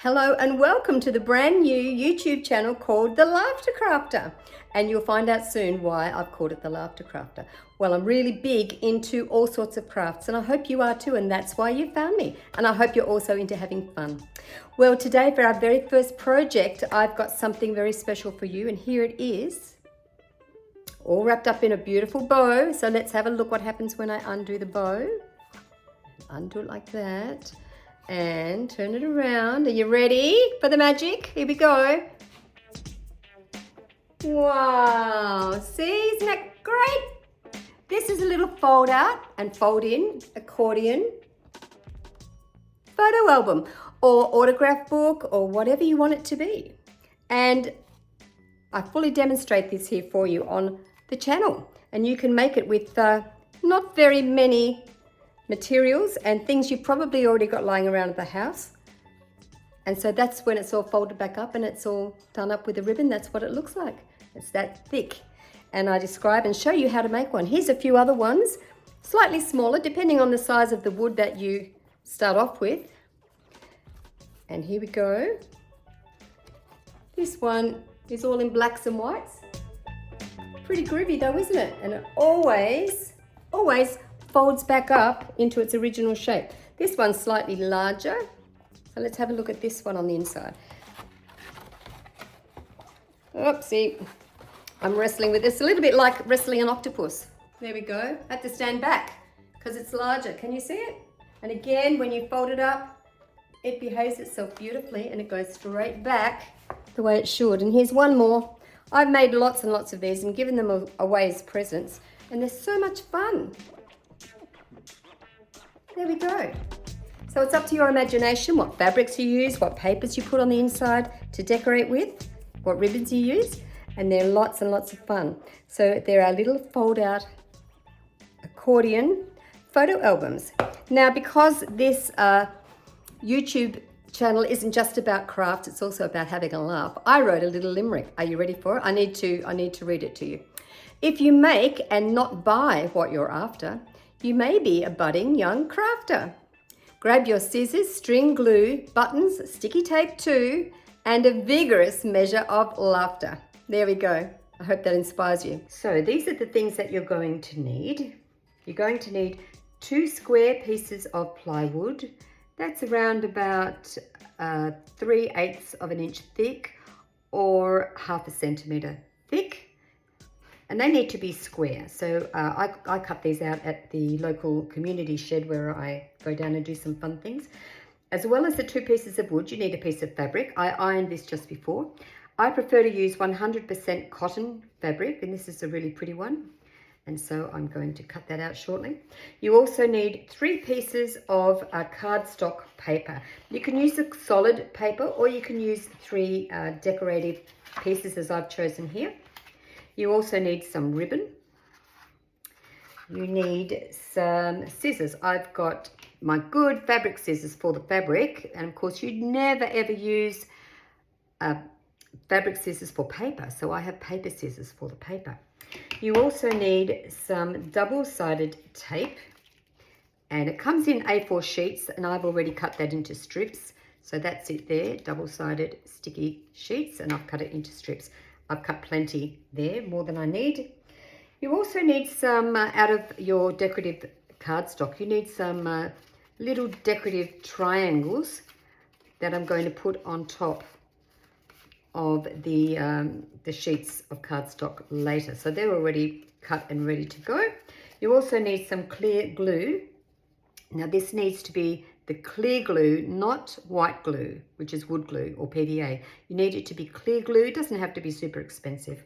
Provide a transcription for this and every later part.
Hello and welcome to the brand new YouTube channel called The Laughter Crafter. And you'll find out soon why I've called it The Laughter Crafter. Well, I'm really big into all sorts of crafts and I hope you are too, and that's why you found me. And I hope you're also into having fun. Well, today for our very first project, I've got something very special for you, and here it is. All wrapped up in a beautiful bow. So let's have a look what happens when I undo the bow. Undo it like that. And turn it around. Are you ready for the magic? Here we go. Wow, see, isn't that great? This is a little fold out and fold in accordion photo album or autograph book or whatever you want it to be. And I fully demonstrate this here for you on the channel. And you can make it with not very many materials and things you probably already got lying around at the house. And so that's when it's all folded back up and it's all done up with a ribbon. That's what it looks like. It's that thick. And I describe and show you how to make one. Here's a few other ones, slightly smaller depending on the size of the wood that you start off with. And here we go. This one is all in blacks and whites. Pretty groovy though, isn't it? And it always folds back up into its original shape. This one's slightly larger. So let's have a look at this one on the inside. Oopsie. I'm wrestling with this a little bit like wrestling an octopus. There we go. I have to stand back because it's larger. Can you see it? And again, when you fold it up, it behaves itself beautifully and it goes straight back the way it should. And here's one more. I've made lots and lots of these and given them away as presents, and they're so much fun. There we go. So it's up to your imagination what fabrics you use, what papers you put on the inside to decorate with, what ribbons you use, and they're lots and lots of fun. So there are little fold out accordion photo albums. Now, because this YouTube channel isn't just about craft, it's also about having a laugh, I wrote a little limerick. Are you ready for it? I need to read it to you. If you make and not buy what you're after, you may be a budding young crafter. Grab your scissors, string, glue, buttons, sticky tape too, and a vigorous measure of laughter. There we go. I hope that inspires you. So these are the things that you're going to need. You're going to need 2 square pieces of plywood. That's around about 3/8 of an inch thick or 1/2 centimetre thick. And they need to be square. So I cut these out at the local community shed where I go down and do some fun things. As well as the 2 pieces of wood, you need a piece of fabric. I ironed this just before. I prefer to use 100% cotton fabric, and this is a really pretty one. And so I'm going to cut that out shortly. You also need 3 pieces of cardstock paper. You can use a solid paper or you can use 3 decorative pieces as I've chosen here. You also need some ribbon. You need some scissors. I've got my good fabric scissors for the fabric. And of course, you'd never ever use fabric scissors for paper. So I have paper scissors for the paper. You also need some double-sided tape. And it comes in A4 sheets, and I've already cut that into strips. So that's it there, double-sided sticky sheets, and I've cut it into strips. I've cut plenty there, more than I need. You also need some, out of your decorative cardstock, you need some little decorative triangles that I'm going to put on top of the sheets of cardstock later. So they're already cut and ready to go. You also need some clear glue. Now this needs to be the clear glue, not white glue, which is wood glue or PVA. You need it to be clear glue. It doesn't have to be super expensive.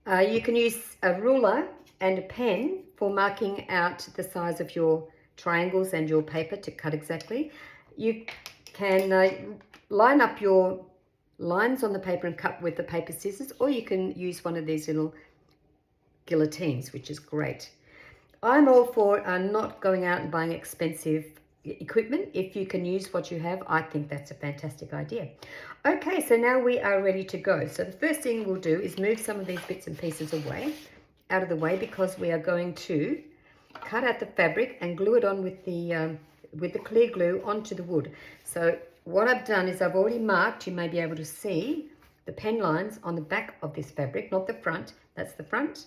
You can use a ruler and a pen for marking out the size of your triangles and your paper to cut exactly. You can line up your lines on the paper and cut with the paper scissors, or you can use one of these little guillotines, which is great. I'm all for not going out and buying expensive equipment. If you can use what you have, I think that's a fantastic idea. Okay, so now we are ready to go. So the first thing we'll do is move some of these bits and pieces out of the way, because we are going to cut out the fabric and glue it on with the clear glue onto the wood. So what I've done is I've already marked, you may be able to see the pen lines on the back of this fabric, not the front. That's the front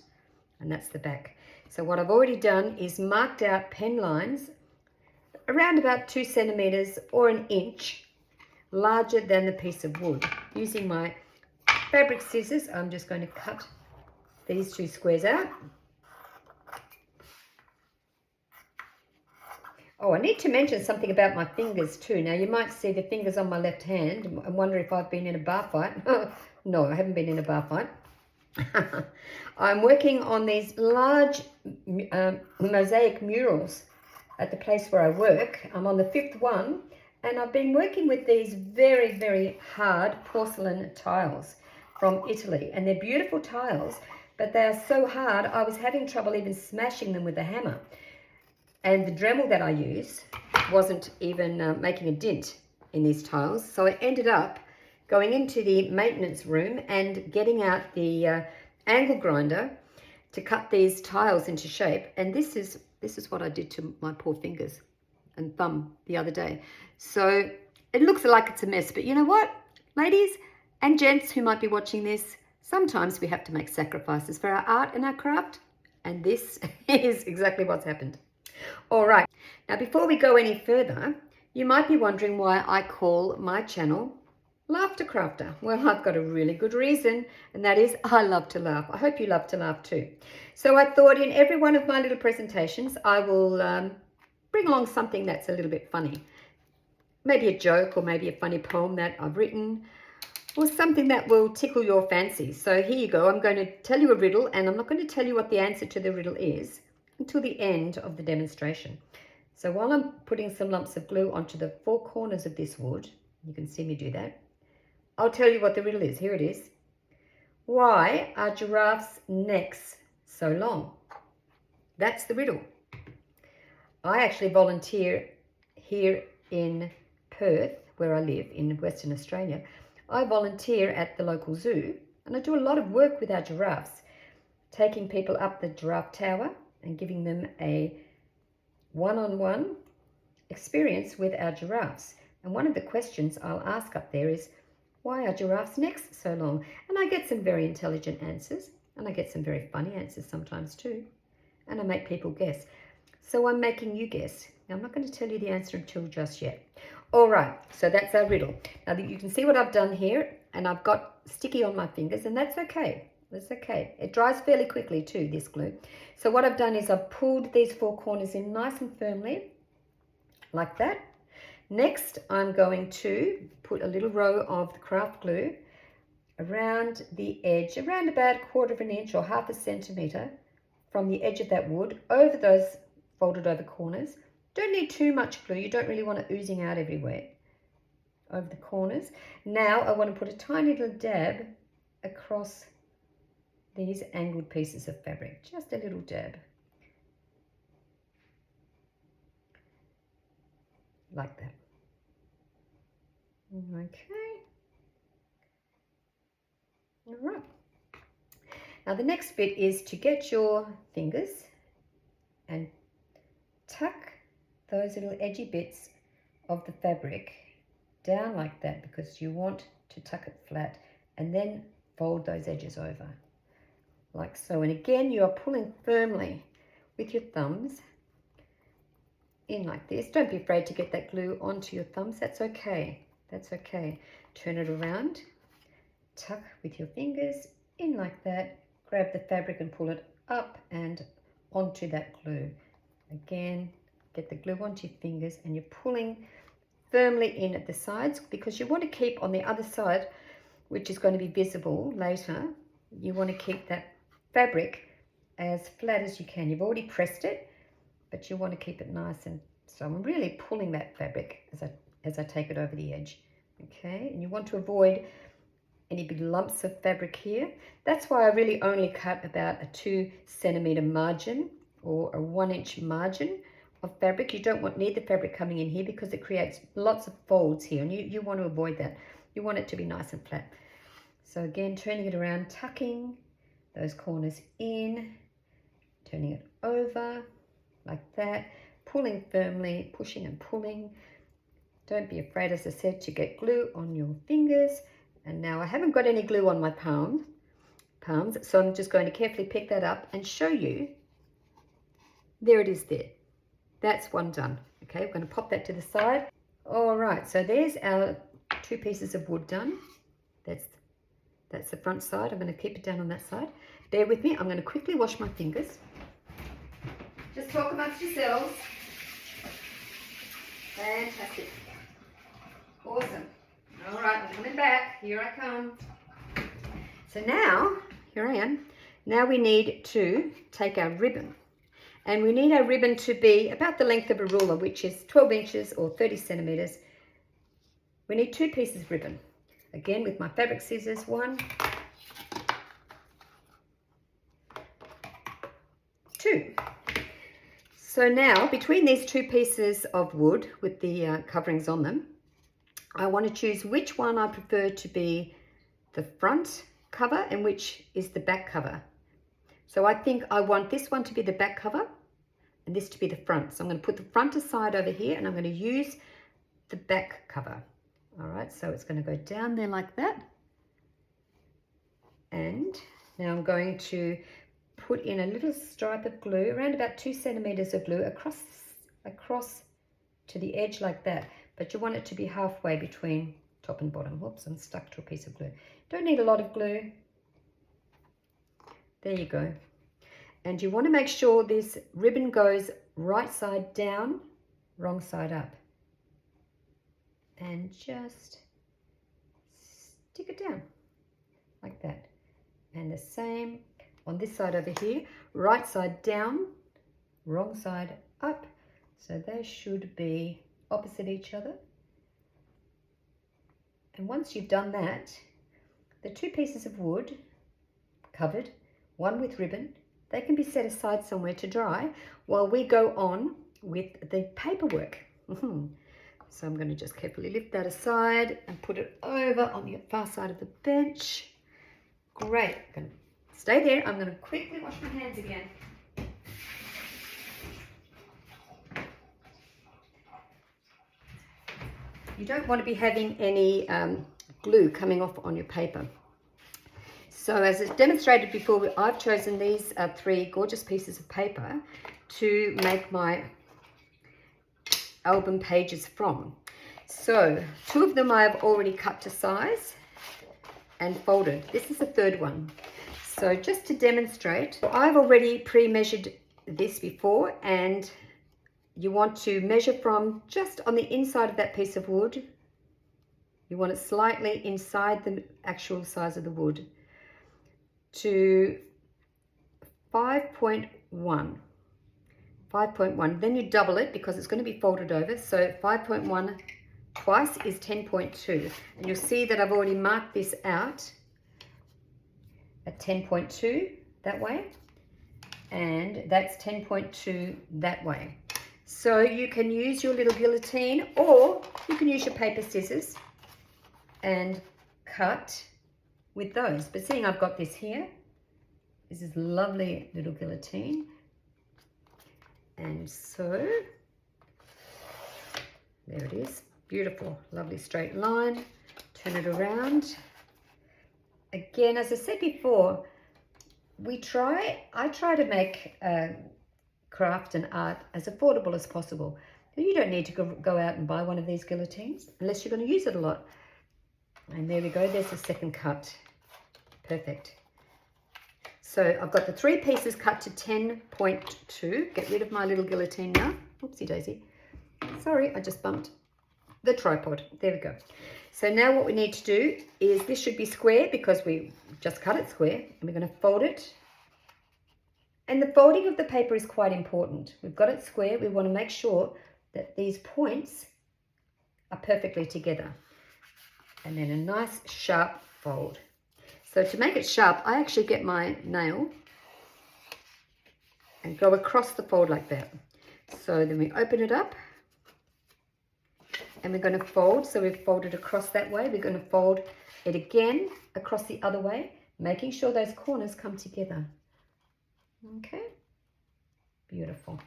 and that's the back. So what I've already done is marked out pen lines around about 2 centimeters or an inch larger than the piece of wood. Using my fabric scissors, I'm just going to cut these 2 squares out. Oh, I need to mention something about my fingers too. Now, you might see the fingers on my left hand and wonder if I've been in a bar fight. No, I haven't been in a bar fight. I'm working on these large mosaic murals at the place where I work. I'm on the 5th one, and I've been working with these very, very hard porcelain tiles from Italy. And they're beautiful tiles, but they are so hard, I was having trouble even smashing them with a hammer. And the Dremel that I use wasn't even making a dent in these tiles. So I ended up going into the maintenance room and getting out the angle grinder to cut these tiles into shape. And this is what I did to my poor fingers and thumb the other day. So it looks like it's a mess, but you know what, ladies and gents who might be watching this, sometimes we have to make sacrifices for our art and our craft. And this is exactly what's happened. All right, now before we go any further, you might be wondering why I call my channel Laughter Crafter. Well, I've got a really good reason, and that is I love to laugh. I hope you love to laugh too. So I thought in every one of my little presentations, I will bring along something that's a little bit funny. Maybe a joke, or maybe a funny poem that I've written, or something that will tickle your fancy. So here you go. I'm going to tell you a riddle, and I'm not going to tell you what the answer to the riddle is until the end of the demonstration. So while I'm putting some lumps of glue onto the 4 corners of this wood, you can see me do that, I'll tell you what the riddle is. Here it is. Why are giraffes' necks so long? That's the riddle. I actually volunteer here in Perth, where I live in Western Australia. I volunteer at the local zoo, and I do a lot of work with our giraffes, taking people up the giraffe tower and giving them a one-on-one experience with our giraffes. And one of the questions I'll ask up there is, why are giraffes' necks so long? And I get some very intelligent answers, and I get some very funny answers sometimes too. And I make people guess. So I'm making you guess. Now, I'm not going to tell you the answer until just yet. All right, so that's our riddle. Now, you can see what I've done here, and I've got sticky on my fingers, and that's okay. That's okay. It dries fairly quickly too, this glue. So what I've done is I've pulled these 4 corners in nice and firmly, like that. Next, I'm going to put a little row of the craft glue around the edge, around about 1/4 inch or 1/2 centimeter from the edge of that wood, over those folded over corners. Don't need too much glue. You don't really want it oozing out everywhere. Over the corners. Now I want to put a tiny little dab across these angled pieces of fabric, just a little dab, like that. Okay. All right. Now the next bit is to get your fingers and tuck those little edgy bits of the fabric down like that, because you want to tuck it flat, and then fold those edges over like so. And again, you are pulling firmly with your thumbs in like this. Don't be afraid to get that glue onto your thumbs. That's okay. That's okay. Turn it around, tuck with your fingers in like that, grab the fabric and pull it up and onto that glue. Again, get the glue onto your fingers, and you're pulling firmly in at the sides, because you want to keep on the other side, which is going to be visible later, you want to keep that fabric as flat as you can. You've already pressed it, but you want to keep it nice, and so I'm really pulling that fabric as I take it over the edge. Okay, and you want to avoid any big lumps of fabric here. That's why I really only cut about a 2 centimeter margin or a 1 inch margin of fabric. You don't need the fabric coming in here, because it creates lots of folds here, and you want to avoid that. You want it to be nice and flat. So again, turning it around, tucking those corners in, turning it over like that, pulling firmly, pushing and pulling, Don't be afraid, as I said, to get glue on your fingers. And now I haven't got any glue on my palms, so I'm just going to carefully pick that up and show you. There it is there. That's one done. Okay, we're going to pop that to the side. All right, so there's our 2 pieces of wood done. That's the front side. I'm going to keep it down on that side. Bear with me. I'm going to quickly wash my fingers. Just talk amongst yourselves. Fantastic. Awesome. All right, I'm coming back. Here I come. So now, here I am. Now we need to take our ribbon. And we need our ribbon to be about the length of a ruler, which is 12 inches or 30 centimeters. We need 2 pieces of ribbon. Again, with my fabric scissors, 1, 2. So now, between these 2 pieces of wood with the coverings on them, I want to choose which one I prefer to be the front cover and which is the back cover. So I think I want this one to be the back cover and this to be the front. So I'm going to put the front aside over here and I'm going to use the back cover. All right, so it's going to go down there like that. And now I'm going to put in a little stripe of glue, around about 2 centimeters of glue across to the edge like that. But you want it to be halfway between top and bottom. Whoops, I'm stuck to a piece of glue. Don't need a lot of glue. There you go. And you want to make sure this ribbon goes right side down, wrong side up. And just stick it down like that. And the same on this side over here, right side down, wrong side up. So they should be opposite each other. And once you've done that, the 2 pieces of wood covered, one with ribbon, they can be set aside somewhere to dry while we go on with the paperwork. So I'm going to just carefully lift that aside and put it over on the far side of the bench. Great. I'm going to stay there. I'm going to quickly wash my hands again. You don't want to be having any glue coming off on your paper. So as it's demonstrated before, I've chosen these 3 gorgeous pieces of paper to make my album pages from. So 2 of them I've already cut to size and folded. This is the 3rd one. So just to demonstrate, I've already pre-measured this before, and you want to measure from just on the inside of that piece of wood. You want it slightly inside the actual size of the wood to 5.1. 5.1. Then you double it because it's going to be folded over. So 5.1 twice is 10.2. And you'll see that I've already marked this out at 10.2 that way. And that's 10.2 that way. So you can use your little guillotine, or you can use your paper scissors and cut with those. But seeing I've got this here, this is lovely little guillotine. And so there it is. Beautiful, lovely straight line. Turn it around. Again, as I said before, I try to make craft and art as affordable as possible. You don't need to go out and buy one of these guillotines unless you're going to use it a lot. And there we go, there's the second cut. Perfect. So I've got the 3 pieces cut to 10.2. Get rid of my little guillotine now. Oopsie daisy. Sorry, I just bumped the tripod. There we go. So now what we need to do is, this should be square because we just cut it square, and we're going to fold it. And the folding of the paper is quite important. We've got it square. We want to make sure that these points are perfectly together. And then a nice sharp fold. So to make it sharp, I actually get my nail and go across the fold like that. So then we open it up and we're going to fold. So we've folded across that way. We're going to fold it again across the other way, making sure those corners come together. Okay, beautiful.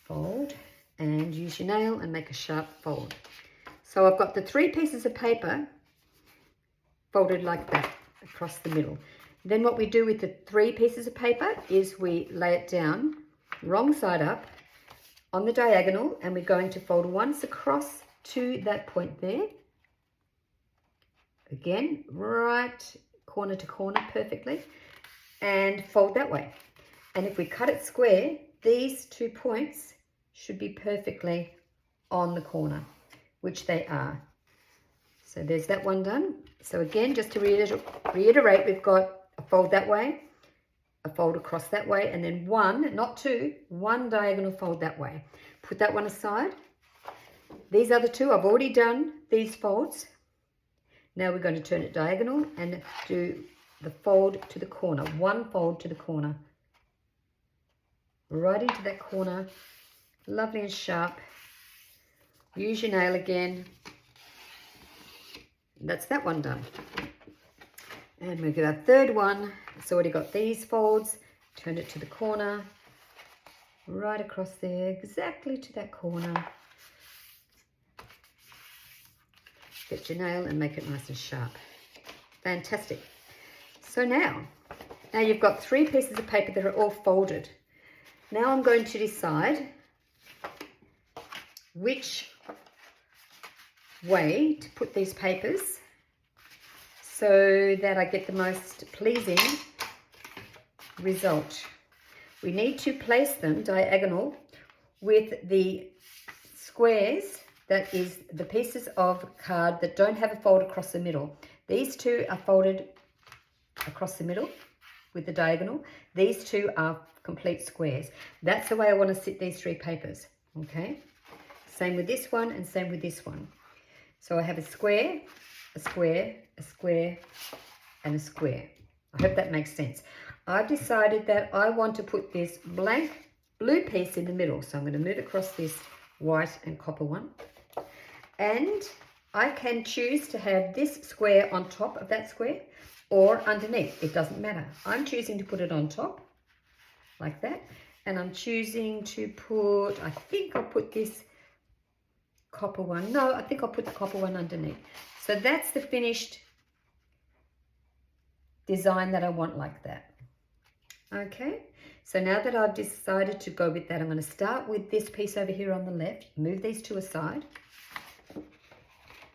Fold and use your nail and make a sharp fold. So I've got the 3 pieces of paper folded like that across the middle. Then what we do with the 3 pieces of paper is we lay it down wrong side up on the diagonal, and we're going to fold once across to that point there. Again, right corner to corner perfectly, and fold that way. And if we cut it square, these 2 points should be perfectly on the corner, which they are. So there's that one done. So again, just to reiterate, we've got a fold that way, a fold across that way, and then one, not 2, one diagonal fold that way. Put that one aside. These other 2, I've already done these folds. Now we're going to turn it diagonal and do the fold to the corner, one fold to the corner. Right into that corner, lovely and sharp. Use your nail again. That's that one done. And we'll get our 3rd one. It's already got these folds. Turn it to the corner, right across there, exactly to that corner. Get your nail and make it nice and sharp. Fantastic. So now you've got 3 pieces of paper that are all folded. Now I'm going to decide which way to put these papers so that I get the most pleasing result. We need to place them diagonal with the squares, that is the pieces of card that don't have a fold across the middle. These 2 are folded across the middle with the diagonal. These 2 are complete squares. That's the way I want to sit these 3 papers, okay? Same with this one and same with this one. So I have a square, a square, a square, and a square. I hope that makes sense. I've decided that I want to put this blank blue piece in the middle. So I'm going to move across this white and copper one. And I can choose to have this square on top of that square or underneath. It doesn't matter. I'm choosing to put it on top like that. And I'm choosing to put, I think I'll put this copper one. No, I think I'll put the copper one underneath. So that's the finished design that I want like that. Okay, so now that I've decided to go with that, I'm going to start with this piece over here on the left. Move these 2 aside.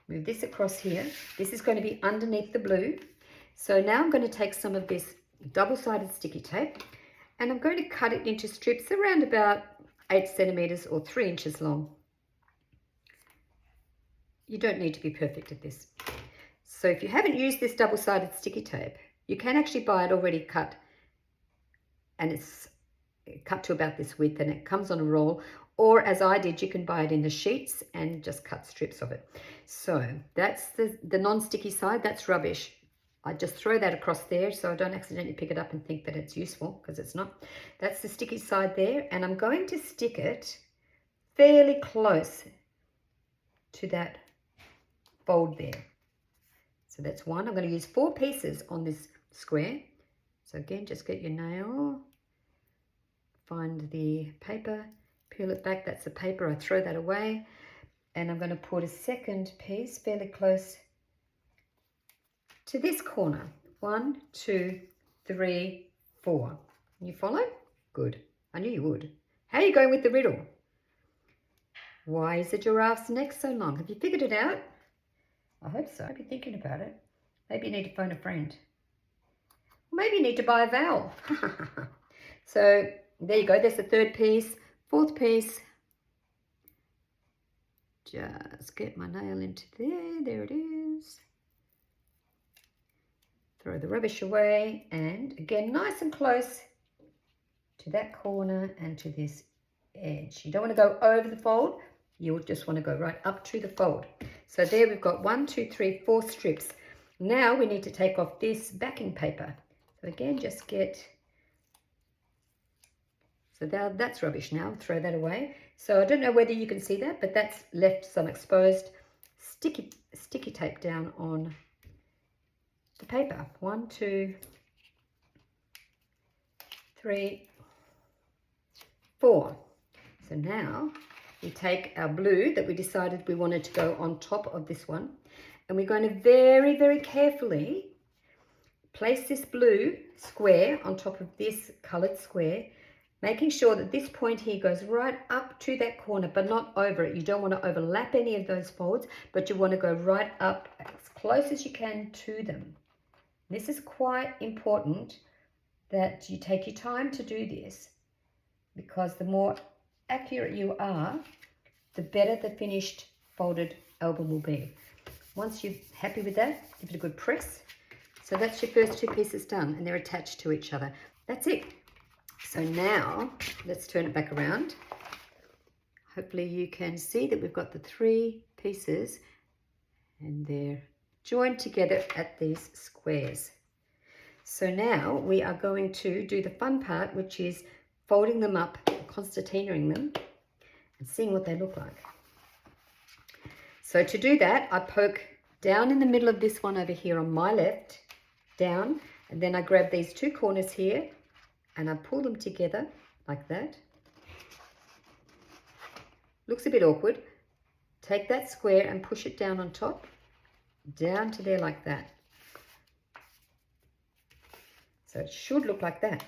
Move this across here. This is going to be underneath the blue. So now I'm going to take some of this double-sided sticky tape and I'm going to cut it into strips around about 8 centimeters or 3 inches long. You don't need to be perfect at this. So if you haven't used this double-sided sticky tape, you can actually buy it already cut, and it's cut to about this width and it comes on a roll, or as I did, you can buy it in the sheets and just cut strips of it. So that's the non-sticky side. That's rubbish. I just throw that across there so I don't accidentally pick it up and think that it's useful, because it's not. That's the sticky side there, and I'm going to stick it fairly close to that fold there. So that's one. I'm going to use 4 pieces on this square. So again, just get your nail, find the paper, peel it back. That's the paper. I throw that away, and I'm going to put a second piece fairly close to this corner. 1, 2, 3, 4. You follow? Good. I knew you would. How are you going with the riddle? Why is a giraffe's neck so long? Have you figured it out? I hope so. I'll be thinking about it. Maybe you need to phone a friend. Maybe you need to buy a vowel. So there you go. There's the 3rd piece, 4th piece. Just get my nail into there. There it is. Throw the rubbish away, and again, nice and close to that corner and to this edge. You don't want to go over the fold. You just want to go right up to the fold. So there we've got 1, 2, 3, 4 strips. Now we need to take off this backing paper. So again, just get, so that's rubbish now, throw that away. So I don't know whether you can see that, but that's left some exposed sticky tape down on the paper. 1, 2, 3, 4. So now we take our blue that we decided we wanted to go on top of this one, and we're going to very, very carefully place this blue square on top of this coloured square, making sure that this point here goes right up to that corner, but not over it. You don't want to overlap any of those folds, but you want to go right up as close as you can to them. This is quite important that you take your time to do this, because the more accurate you are, the better the finished folded album will be. Once you're happy with that, give it a good press. So that's your first two pieces done, and they're attached to each other. That's it. So now let's turn it back around. Hopefully you can see that we've got the three pieces and they're joined together at these squares. So now we are going to do the fun part, which is folding them up, concertinaing them, and seeing what they look like. So to do that, I poke down in the middle of this one over here on my left, down, and then I grab these two corners here and I pull them together like that. Looks a bit awkward. Take that square and push it down on top, down to there like that. So it should look like that.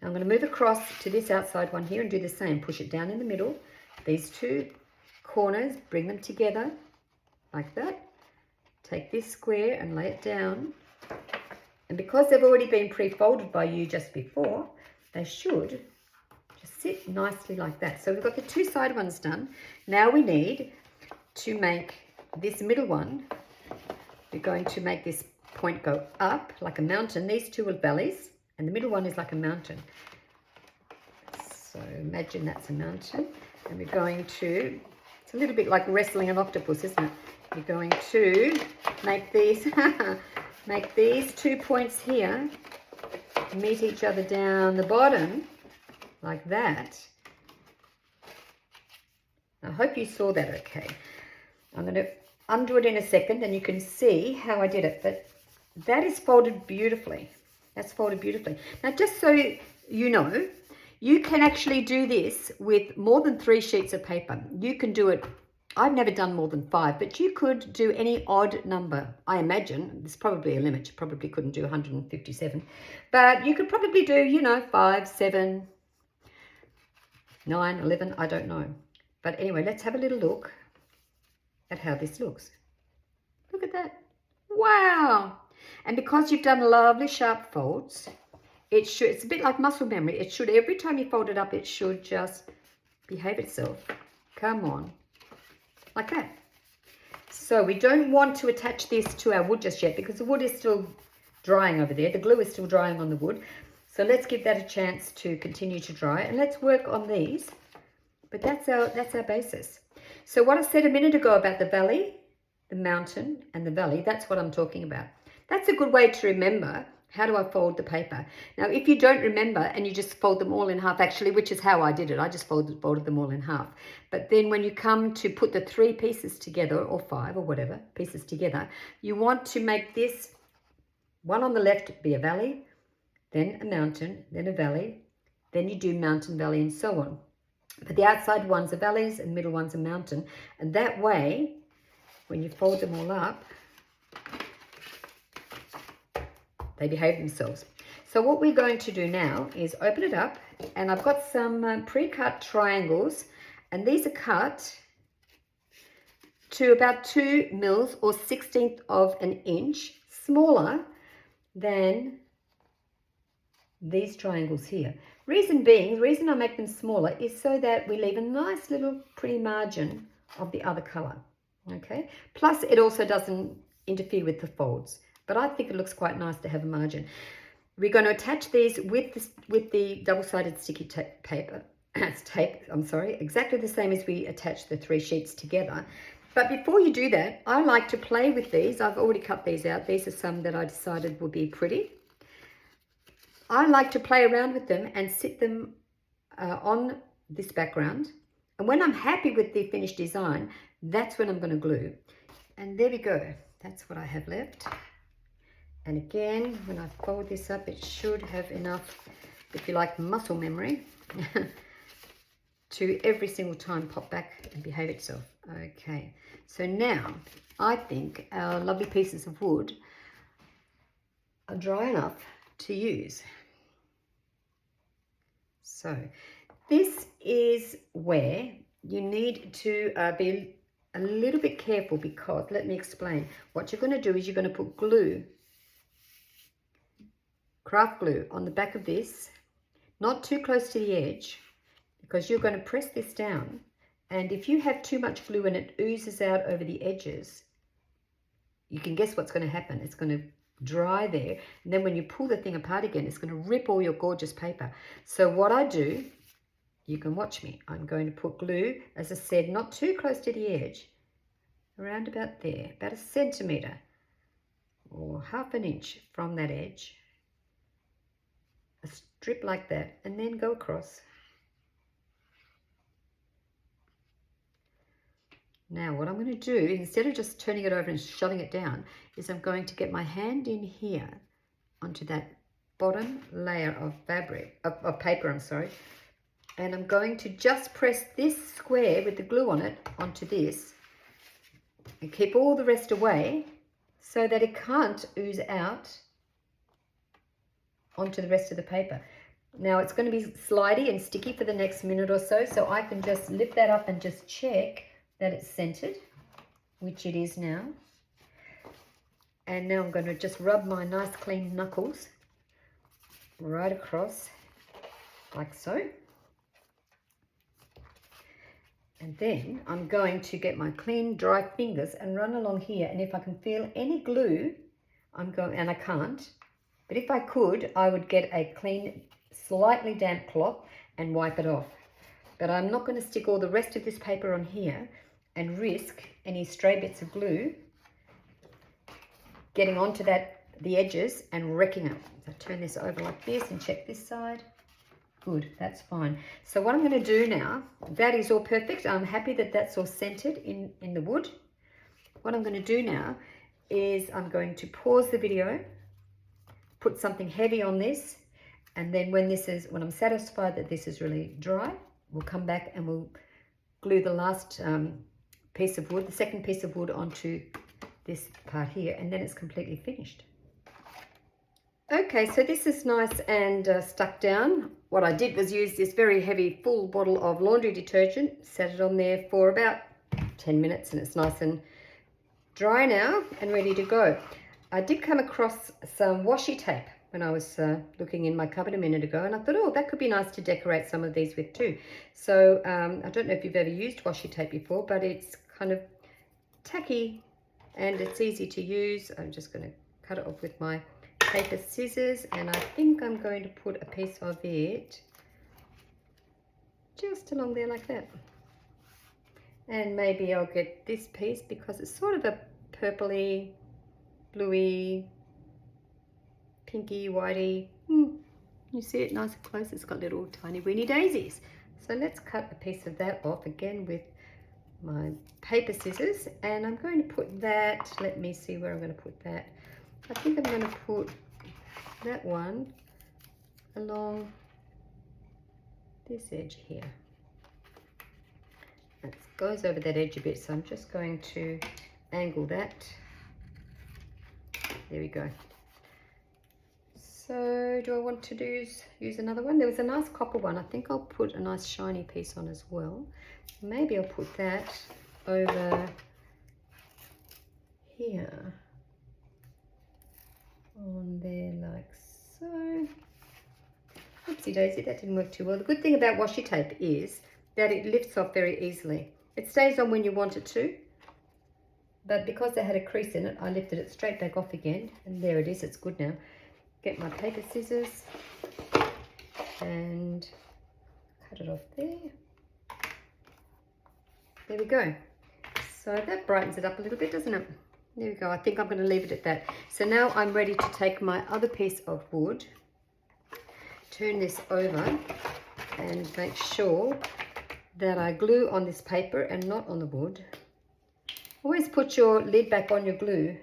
Now I'm going to move across to this outside one here and do the same. Push it down in the middle. These two corners, bring them together like that. Take this square and lay it down. And because they've already been pre-folded by you just before, they should just sit nicely like that. So we've got the two side ones done. Now we need to make this middle one. We're going to make this point go up like a mountain. These two are valleys, and the middle one is like a mountain. So imagine that's a mountain. And we're going to, it's a little bit like wrestling an octopus, isn't it? We're going to make these, make these 2 points here meet each other down the bottom like that. I hope you saw that okay. I'm going to undo it in a second and you can see how I did it, but that is folded beautifully. That's folded beautifully. Now, just so you know, you can actually do this with more than 3 sheets of paper. You can do it, I've never done more than 5, but you could do any odd number. I imagine there's probably a limit. You probably couldn't do 157, but you could probably do, you know, 5, 7, 9, 11, I don't know. But anyway, let's have a little look at how this looks. Look at that. Wow. And because you've done lovely sharp folds, it should, it's a bit like muscle memory. It should, every time you fold it up, it should just behave itself. Come on. Like that. So we don't want to attach this to our wood just yet because the wood is still drying over there. The glue is still drying on the wood. So let's give that a chance to continue to dry, and let's work on these. But that's our basis. So what I said a minute ago about the valley, the mountain and the valley, that's what I'm talking about. That's a good way to remember, how do I fold the paper? Now, if you don't remember and you just fold them all in half, actually, which is how I did it, I just folded them all in half. But then when you come to put the 3 pieces together, or 5 or whatever pieces together, you want to make this one on the left be a valley, then a mountain, then a valley, then you do mountain, valley, and so on. But the outside ones are valleys and middle ones are mountain. And that way, when you fold them all up, they behave themselves. So what we're going to do now is open it up, and I've got some pre-cut triangles, and these are cut to about 2 mils or 1/16 of an inch, smaller than these triangles here. Reason being, the reason I make them smaller is so that we leave a nice little pretty margin of the other color, okay? Plus it also doesn't interfere with the folds, but I think it looks quite nice to have a margin. We're going to attach these with the double-sided sticky paper. It's tape, I'm sorry, exactly the same as we attach the 3 sheets together. But before you do that, I like to play with these. I've already cut these out. These are some that I decided would be pretty. I like to play around with them and sit them on this background. And when I'm happy with the finished design, that's when I'm going to glue. And there we go. That's what I have left. And again, when I fold this up, it should have enough, if you like, muscle memory to every single time pop back and behave itself. Okay, so now I think our lovely pieces of wood are dry enough to use. So this is where you need to be a little bit careful, because let me explain. What you're going to do is you're going to put glue, craft glue, on the back of this, not too close to the edge, because you're going to press this down, and if you have too much glue and it oozes out over the edges, you can guess what's going to happen. It's going to dry there, and then when you pull the thing apart again, it's going to rip all your gorgeous paper. So what I do, you can watch me, I'm going to put glue, as I said, not too close to the edge, around about there, about 1 centimetre or 1/2 inch from that edge, a strip like that, and then go across. Now what I'm going to do, instead of just turning it over and shoving it down, is I'm going to get my hand in here onto that bottom layer of fabric, of paper, I'm sorry, and I'm going to just press this square with the glue on it onto this and keep all the rest away so that it can't ooze out onto the rest of the paper. Now it's going to be slidey and sticky for the next minute or so, so I can just lift that up and just check that it's centered, which it is now. And now I'm going to just rub my nice clean knuckles right across like so. And then I'm going to get my clean dry fingers and run along here, and if I can feel any glue, and I can't, but if I could, I would get a clean, slightly damp cloth and wipe it off. But I'm not going to stick all the rest of this paper on here and risk any stray bits of glue getting onto the edges and wrecking it. So turn this over like this and check this side. Good, that's fine. So what I'm going to do now, that is all perfect. I'm happy that that's all centered in the wood. What I'm going to do now is I'm going to pause the video, put something heavy on this, and then when I'm satisfied that this is really dry, we'll come back and we'll glue the last piece of wood, the second piece of wood, onto this part here, and then it's completely finished. Okay, so this is nice and stuck down. What I did was use this very heavy full bottle of laundry detergent, set it on there for about 10 minutes, and it's nice and dry now and ready to go. I did come across some washi tape when I was looking in my cupboard a minute ago, and I thought, oh, that could be nice to decorate some of these with too. So I don't know if you've ever used washi tape before, but it's kind of tacky and it's easy to use. I'm just going to cut it off with my paper scissors, and I think I'm going to put a piece of it just along there like that. And maybe I'll get this piece because it's sort of a purpley, bluey, pinky, whitey. You see it nice and close. It's got little tiny weeny daisies. So let's cut a piece of that off again with my paper scissors, and I'm going to put that, let me see where I'm going to put that. I think I'm going to put that one along this edge here. It goes over that edge a bit, so I'm just going to angle that. There we go. So do I want to use another one? There was a nice copper one. I think I'll put a nice shiny piece on as well. Maybe I'll put that over here on there like so. Oopsie daisy, that didn't work too well. The good thing about washi tape is that it lifts off very easily. It stays on when you want it to, but because it had a crease in it, I lifted it straight back off again, and there it is, it's good now. Get my paper scissors and cut it off there. There we go. So that brightens it up a little bit, doesn't it? There we go. I think I'm going to leave it at that. So now I'm ready to take my other piece of wood, turn this over and make sure that I glue on this paper and not on the wood. Always put your lid back on your glue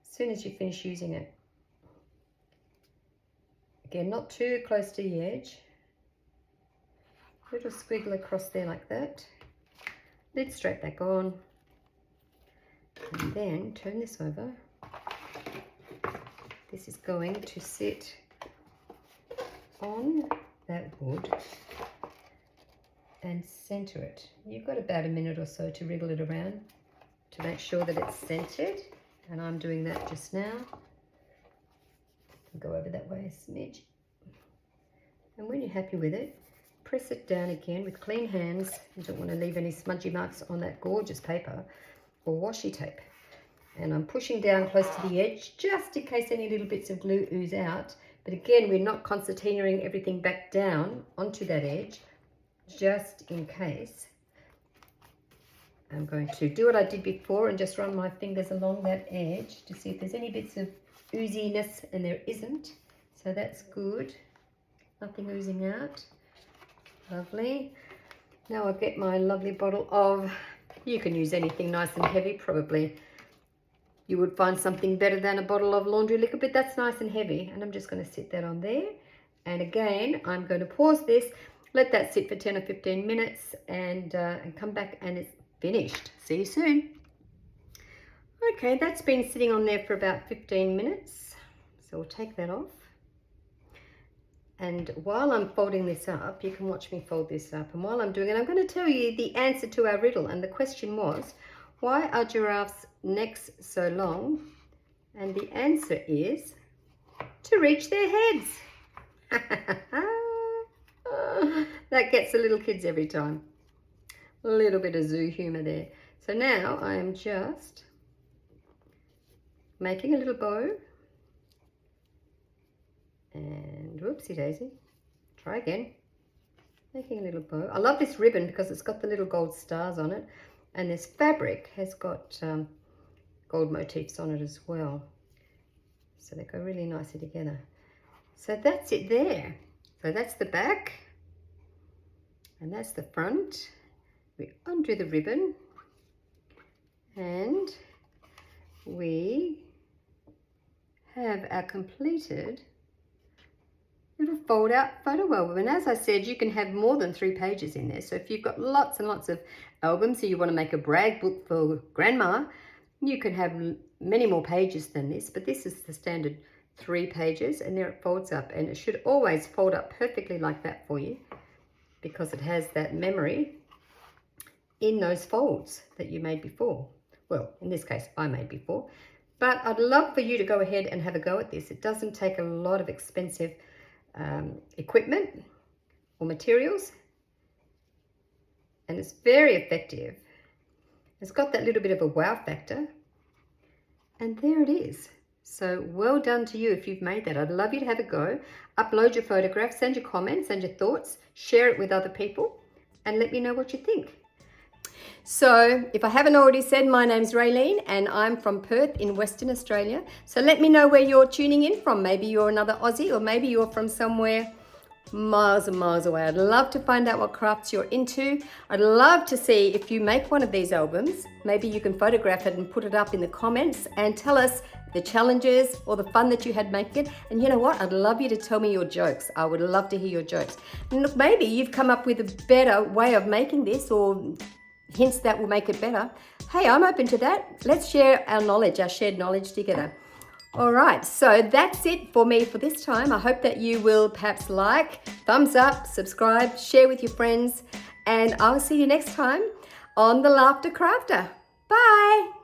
as soon as you finish using it. Again, not too close to the edge. Little squiggle across there like that. Lid straight back on. And then turn this over. This is going to sit on that wood and center it. You've got about a minute or so to wriggle it around to make sure that it's centered, and I'm doing that just now. Go over that way a smidge, and when you're happy with it, press it down again with clean hands. You don't want to leave any smudgy marks on that gorgeous paper or washi tape. And I'm pushing down close to the edge just in case any little bits of glue ooze out. But again, we're not concertinaing everything back down onto that edge, just in case. I'm going to do what I did before and just run my fingers along that edge to see if there's any bits of ooziness, and there isn't. So that's good. Nothing oozing out. Lovely. Now I'll get my lovely bottle of, you can use anything nice and heavy, probably. You would find something better than a bottle of laundry liquid, but that's nice and heavy. And I'm just going to sit that on there. And again, I'm going to pause this, let that sit for 10 or 15 minutes and come back, and it's finished. See you soon. Okay, that's been sitting on there for about 15 minutes. So we'll take that off. And while I'm folding this up, you can watch me fold this up. And while I'm doing it, I'm going to tell you the answer to our riddle. And the question was, why are giraffes' necks so long? And the answer is to reach their heads. That gets the little kids every time. A little bit of zoo humor there. So now I am just making a little bow. And whoopsie daisy. Try again. Making a little bow. I love this ribbon because it's got the little gold stars on it. And this fabric has got gold motifs on it as well. So they go really nicely together. So that's it there. So that's the back. And that's the front. We undo the ribbon. And we have our completed little fold out photo album. And as I said, you can have more than 3 pages in there. So if you've got lots and lots of albums, so you want to make a brag book for grandma, you can have many more pages than this, but this is the standard 3 pages, and there it folds up, and it should always fold up perfectly like that for you because it has that memory in those folds that you made before. Well, in this case, I made before, but I'd love for you to go ahead and have a go at this. It doesn't take a lot of expensive equipment or materials, and it's very effective. It's got that little bit of a wow factor, and there it is. So well done to you if you've made that. I'd love you to have a go. Upload your photographs, send your comments and your thoughts, share it with other people, and let me know what you think. So if I haven't already said, my name's Raylene and I'm from Perth in Western Australia. So let me know where you're tuning in from. Maybe you're another Aussie, or maybe you're from somewhere miles and miles away. I'd love to find out what crafts you're into. I'd love to see if you make one of these albums. Maybe you can photograph it and put it up in the comments and tell us the challenges or the fun that you had making it. And you know what? I'd love you to tell me your jokes. I would love to hear your jokes. And look, maybe you've come up with a better way of making this, or hints that will make it better. Hey, I'm open to that. Let's share our knowledge, our shared knowledge together. All right, so that's it for me for this time. I hope that you will perhaps like, thumbs up, subscribe, share with your friends, and I'll see you next time on The Laughter Crafter. Bye.